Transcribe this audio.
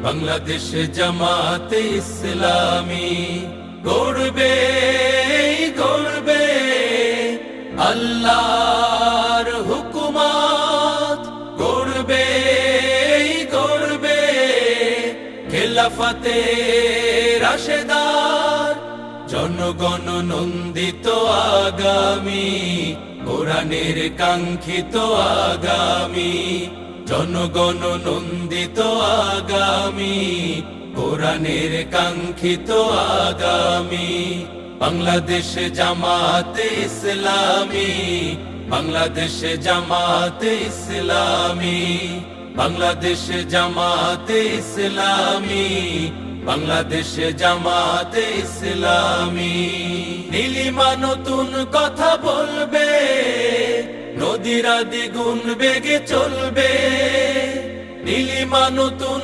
বাংলাদেশ জামাতে ইসলামী গড়বে গড়বে আল্লাহর হুকুমত, গড়বে গড়বে খেলাফতে রাশেদার, জনগণ নন্দিত আগামী, কোরআনের কাঙ্ক্ষিত আগামী, জনগণ নন্দিত আগামী, কোরআনের কাঙ্ক্ষিত আগামী। বাংলাদেশ জামাতে ইসলামী, বাংলাদেশ জামাতে ইসলামী, বাংলাদেশ জামাতে ইসলামী, বাংলাদেশ জামাতে ইসলামী। নীলিমা নতুন কথা বলবে, নদীরা দ্বিগুণ বেগে চলবে, নীলিমা নতুন